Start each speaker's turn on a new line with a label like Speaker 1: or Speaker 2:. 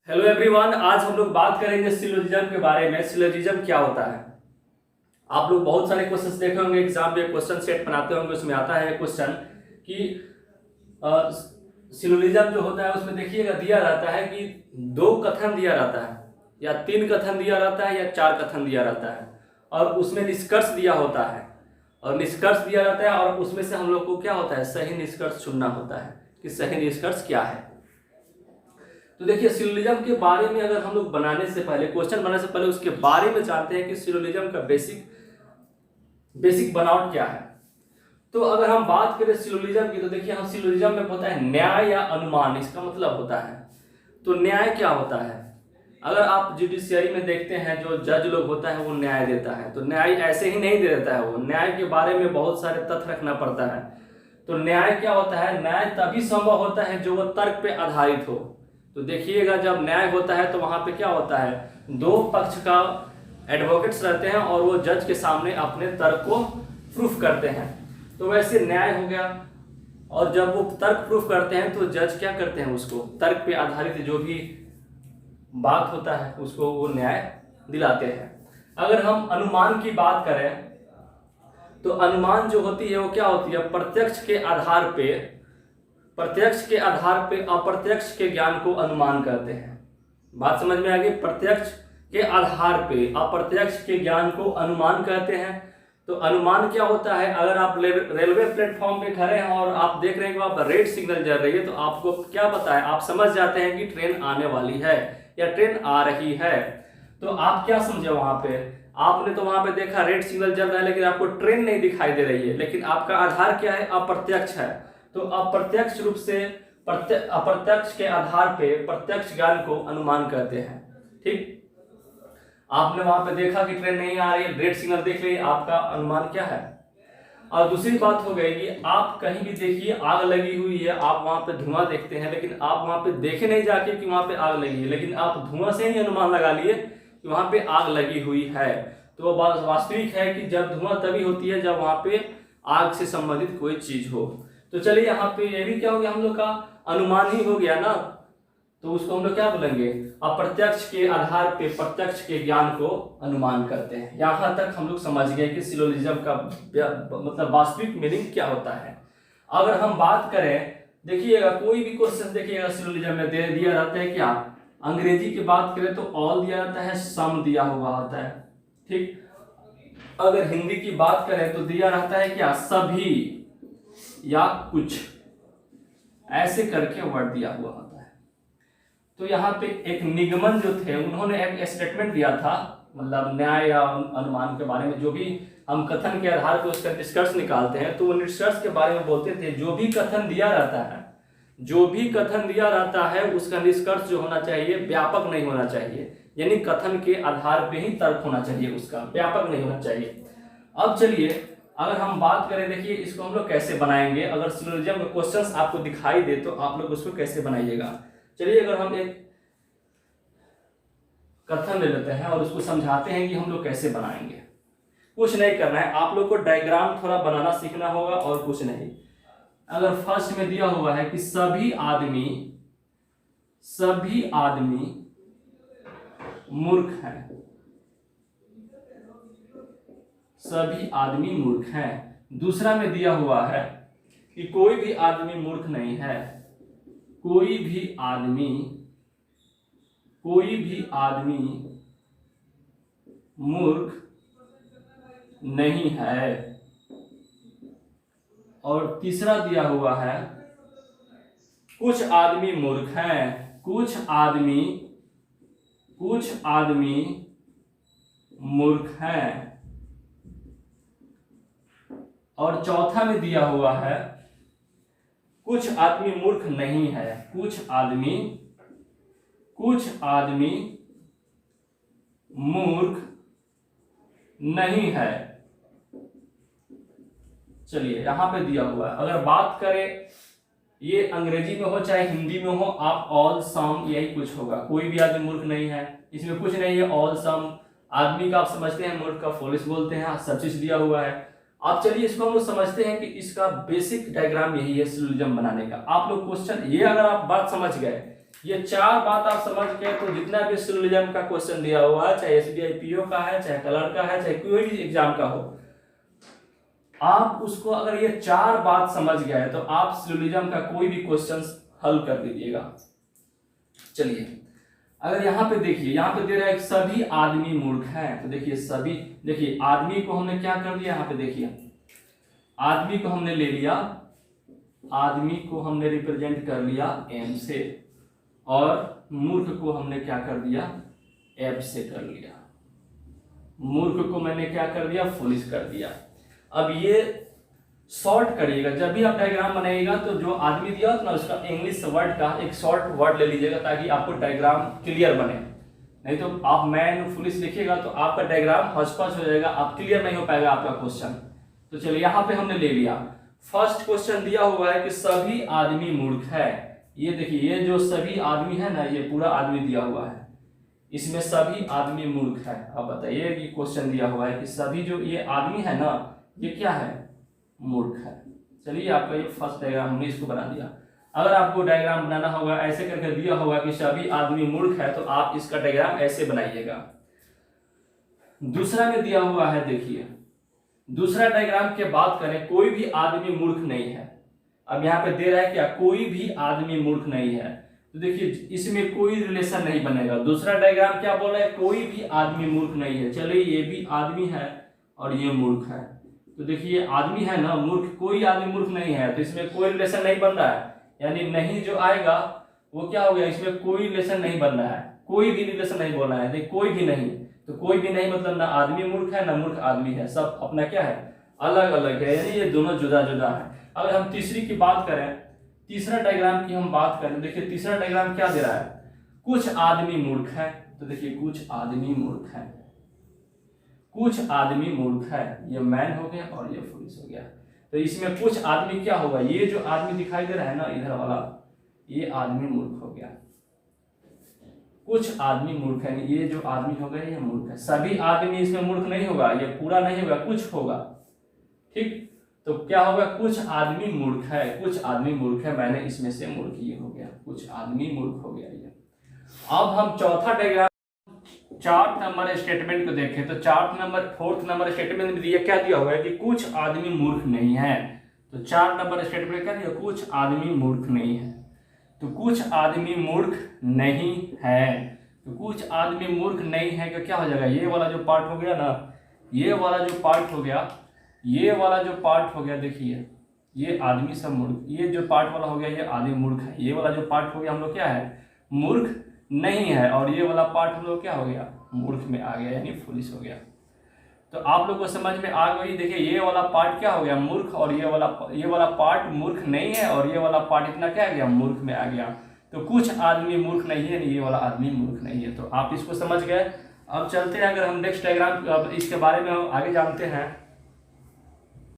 Speaker 1: Hello everyone, आज हम लोग बात करेंगे सिलोजिज्म के बारे में। सिलोजिज्म क्या होता है? आप लोग बहुत सारे क्वेश्चंस देखे होंगे, एग्जाम में क्वेश्चन सेट बनाते होंगे, उसमें आता है क्वेश्चन कि सिलोजिज्म जो होता है उसमें देखिएगा दिया रहता है कि 2 कथन दिया रहता है या 3 कथन दिया रहता है या 4 कथन दिया रहता है और उसमें निष्कर्ष दिया होता है और निष्कर्ष दिया रहता है और उसमें से हम लोग को क्या होता है, सही निष्कर्ष चुनना होता है कि सही निष्कर्ष क्या है। तो देखिए, सिलोजिज्म के बारे में अगर हम लोग बनाने से पहले, क्वेश्चन बनाने से पहले उसके बारे में जानते हैं कि सिलोजिज्म का बेसिक बनावट क्या है। तो अगर हम बात करें सिलोजिज्म की, तो देखिए हम सिलोजिज्म में होता है न्याय या अनुमान, इसका मतलब होता है। तो न्याय क्या होता है? अगर आप जुडिशियरी में देखते हैं, जो जज लोग होता है वो न्याय देता है, तो न्याय ऐसे ही नहीं दे देता है, वो न्याय के बारे में बहुत सारे तथ्य रखना पड़ता है। तो न्याय क्या होता है? न्याय तभी संभव होता है जो वो तर्क पे आधारित हो। तो देखिएगा, जब न्याय होता है तो वहां पे क्या होता है, 2 पक्ष का एडवोकेट्स रहते हैं और वो जज के सामने अपने तर्क को प्रूफ करते हैं। तो वैसे न्याय हो गया, और जब वो तर्क प्रूफ करते हैं तो जज क्या करते हैं, उसको तर्क पे आधारित जो भी बात होता है उसको वो न्याय दिलाते हैं। अगर हम अनुमान की बात करें तो अनुमान जो होती है वो क्या होती है, प्रत्यक्ष के आधार पे अप्रत्यक्ष के ज्ञान को अनुमान कहते हैं। बात समझ में आ गई? प्रत्यक्ष के आधार पे अप्रत्यक्ष के ज्ञान को अनुमान कहते हैं। तो अनुमान क्या होता है? अगर आप रेलवे प्लेटफॉर्म पे खड़े हैं और आप देख रहे हैं कि वहां पर रेड सिग्नल जल रही है, तो आपको क्या पता है, आप समझ जाते हैं कि ट्रेन आने वाली है या ट्रेन आ रही है। तो आप क्या समझे वहां पे? आपने तो वहां पे देखा रेड सिग्नल जल रहा है, लेकिन आपको ट्रेन नहीं दिखाई दे रही है, लेकिन आपका आधार क्या है? अप्रत्यक्ष है। तो अप्रत्यक्ष रूप से अप्रत्यक्ष के आधार पे प्रत्यक्ष ज्ञान को अनुमान कहते हैं। ठीक, आपने वहां पे देखा कि ट्रेन नहीं आ रही है, रेड सिग्नल देख ली, आपका अनुमान क्या है? और दूसरी बात हो गई कि आप कहीं भी देखिए आग लगी हुई है, आप वहां पे धुआं देखते हैं, लेकिन आप वहां पे देखे नहीं जाके कि वहां पे आग लगी है, लेकिन आप धुआं से ही अनुमान लगा लिए कि वहां पे आग लगी हुई है। तो वास्तविक है कि जब धुआं तभी होती है जब वहां पे आग से संबंधित कोई चीज हो। तो चलिए, यहाँ पे ये भी क्या हो गया, हम लोग का अनुमान ही हो गया ना, तो उसको हम लोग क्या बोलेंगे, अप्रत्यक्ष के आधार पे प्रत्यक्ष के ज्ञान को अनुमान करते हैं। यहां तक हम लोग समझ गए कि सिलोजिज्म का मतलब वास्तविक मीनिंग क्या होता है। अगर हम बात करें, देखिएगा कोई भी क्वेश्चन देखिएगा सिलोजिज्म में दे दिया रहता है क्या, अंग्रेजी की बात करें तो ऑल दिया रहता है, सम दिया हुआ होता है। ठीक, अगर हिंदी की बात करें तो दिया रहता है क्या, सभी या कुछ, ऐसे करके वर्ड दिया हुआ होता है। तो यहाँ पे एक निगमन जो थे उन्होंने एक स्टेटमेंट दिया था, मतलब न्याय या अनुमान के बारे में, जो भी हम कथन के आधार पर उसका निष्कर्ष निकालते हैं, तो वो निष्कर्ष के बारे में बोलते थे, जो भी कथन दिया रहता है उसका निष्कर्ष जो होना चाहिए व्यापक नहीं होना चाहिए, यानी कथन के आधार पे ही तर्क होना चाहिए, उसका व्यापक नहीं होना चाहिए। अब चलिए, अगर हम बात करें, देखिए इसको हम लोग कैसे बनाएंगे। अगर सिलोजिज्म का क्वेश्चंस आपको दिखाई दे तो आप लोग उसको कैसे बनाइएगा। चलिए, अगर हम एक कथन ले लेते हैं और उसको समझाते हैं कि हम लोग कैसे बनाएंगे। कुछ नहीं करना है, आप लोग को डायग्राम थोड़ा बनाना सीखना होगा और कुछ नहीं। अगर फर्स्ट में दिया हुआ है कि सभी आदमी मूर्ख हैं, सभी आदमी मूर्ख हैं। दूसरा में दिया हुआ है कि कोई भी आदमी मूर्ख नहीं है, कोई भी आदमी मूर्ख नहीं है। और तीसरा दिया हुआ है कुछ आदमी मूर्ख हैं, कुछ आदमी मूर्ख हैं। और चौथा में दिया हुआ है कुछ आदमी मूर्ख नहीं है, कुछ आदमी मूर्ख नहीं है। चलिए, यहां पे दिया हुआ है, अगर बात करें ये अंग्रेजी में हो चाहे हिंदी में हो, आप ऑल सम यही कुछ होगा, कोई भी आदमी मूर्ख नहीं है, इसमें कुछ नहीं है। ऑल सम आदमी का आप समझते हैं, मूर्ख का फोलिश बोलते हैं, सब चीज दिया हुआ है। आप चलिए इसको हम लोग समझते हैं कि इसका बेसिक डायग्राम यही है सिलोजिज्म बनाने का। आप लोग क्वेश्चन ये अगर आप बात समझ गए ये 4 बात आप समझ गए तो जितना भी सिलोजिज्म का क्वेश्चन दिया हुआ है, चाहे एसबीआई पीओ का है, चाहे कलर का है, चाहे कोई भी एग्जाम का हो, आप उसको अगर ये 4 बात समझ गए तो आप सिलोजिज्म का कोई भी क्वेश्चन हल कर दीजिएगा। चलिए, अगर यहाँ पे देखिए, यहाँ पे दे रहा है सभी आदमी मूर्ख हैं, तो देखिए सभी, देखिए आदमी को हमने क्या कर दिया, यहाँ पे देखिए आदमी को हमने ले लिया, आदमी को हमने रिप्रेजेंट कर लिया एम से, और मूर्ख को हमने क्या कर दिया, एफ से कर लिया। मूर्ख को मैंने क्या कर दिया, फुलिश कर दिया। अब ये शॉर्ट करिएगा, जब भी आप डायग्राम बनाइएगा तो जो आदमी दिया हो ना उसका इंग्लिश वर्ड का एक शॉर्ट वर्ड ले लीजिएगा ताकि आपको डायग्राम क्लियर बने। नहीं तो आप मैन फुलिश लिखिएगा तो आपका डायग्राम हौच-पौच हो जाएगा, आप क्लियर नहीं हो पाएगा आपका क्वेश्चन। तो चलिए यहाँ पे हमने ले लिया, फर्स्ट क्वेश्चन दिया हुआ है कि सभी आदमी मूर्ख है। ये देखिए, ये जो सभी आदमी है ना, ये पूरा आदमी दिया हुआ है, इसमें सभी आदमी मूर्ख है। अब बताइए, ये क्वेश्चन दिया हुआ है कि सभी जो ये आदमी है ना, ये क्या है, मूर्ख है। चलिए, आपका ये फर्स्ट डायग्राम हमने इसको बना दिया। अगर आपको डायग्राम बनाना होगा, ऐसे करके दिया होगा कि सभी आदमी मूर्ख है, तो आप इसका डायग्राम ऐसे बनाइएगा। दूसरा में दिया हुआ है, देखिए दूसरा डायग्राम की बात करें, कोई भी आदमी मूर्ख नहीं है। अब यहाँ पे दे रहा है क्या, कोई भी आदमी मूर्ख नहीं है, तो देखिए इसमें कोई रिलेशन नहीं बनेगा। दूसरा डायग्राम क्या बोल रहा है, कोई भी आदमी मूर्ख नहीं है। चलिए, ये भी आदमी है और ये मूर्ख है, तो देखिए आदमी है ना, मूर्ख, कोई आदमी मूर्ख नहीं है, तो इसमें कोई रिलेशन नहीं बन रहा है, यानी नहीं जो आएगा वो क्या हो गया, इसमें कोई रिलेशन नहीं बन रहा है, कोई भी रिलेशन नहीं बोलना है। देखिए कोई भी नहीं, तो कोई भी नहीं मतलब ना आदमी मूर्ख है ना मूर्ख आदमी है, सब अपना क्या है, अलग अलग है, यानी ये दोनों जुदा जुदा है। अगर हम तीसरी की बात करें, तीसरा डायग्राम की हम बात करें, देखिए तीसरा डायग्राम क्या दे रहा है, कुछ आदमी मूर्ख है, तो देखिए कुछ आदमी मूर्ख है, कुछ आदमी मूर्ख है, ये मैन हो गया और ये फुलिश हो गया। तो इसमें कुछ आदमी क्या होगा, ये जो आदमी दिखाई दे रहा है ना इधर वाला, ये आदमी मूर्ख हो गया। कुछ आदमी मूर्ख है, ये जो आदमी हो गया ये मूर्ख है। सभी आदमी इसमें मूर्ख नहीं होगा, ये पूरा नहीं होगा, कुछ होगा, ठीक। तो क्या होगा, कुछ आदमी मूर्ख है, कुछ आदमी मूर्ख है, मैंने इसमें से मूर्ख, ये हो गया, कुछ आदमी मूर्ख हो गया ये। अब हम चौथा डायग्राम 4 नंबर स्टेटमेंट को देखें, तो 4th नंबर स्टेटमेंट में दिया क्या दिया हुआ है कि कुछ आदमी मूर्ख नहीं है। तो 4 नंबर स्टेटमेंट क्या दिया, कुछ आदमी मूर्ख नहीं है, तो कुछ आदमी मूर्ख नहीं है, तो कुछ आदमी मूर्ख नहीं है का क्या हो जाएगा, ये वाला जो पार्ट हो गया ना, ये वाला जो पार्ट हो गया, ये वाला जो पार्ट हो गया, देखिए ये आदमी सब मूर्ख, ये जो पार्ट वाला हो गया ये आदमी मूर्ख है, ये वाला जो पार्ट हो गया हम लोग क्या है, मूर्ख नहीं है, और ये वाला पार्ट हम लोग क्या हो गया, मूर्ख में आ गया, यानी फुलिश हो गया। तो आप लोग को समझ में आ गई। देखिए ये वाला पार्ट क्या हो गया, मूर्ख, और ये वाला पार्ट मूर्ख नहीं है, और ये वाला पार्ट इतना क्या आ गया, मूर्ख में आ गया। तो कुछ आदमी मूर्ख नहीं है, ये वाला आदमी मूर्ख नहीं है। तो आप इसको समझ गए। अब चलते हैं, अगर हम नेक्स्ट डायग्राम इसके बारे में आगे जानते हैं।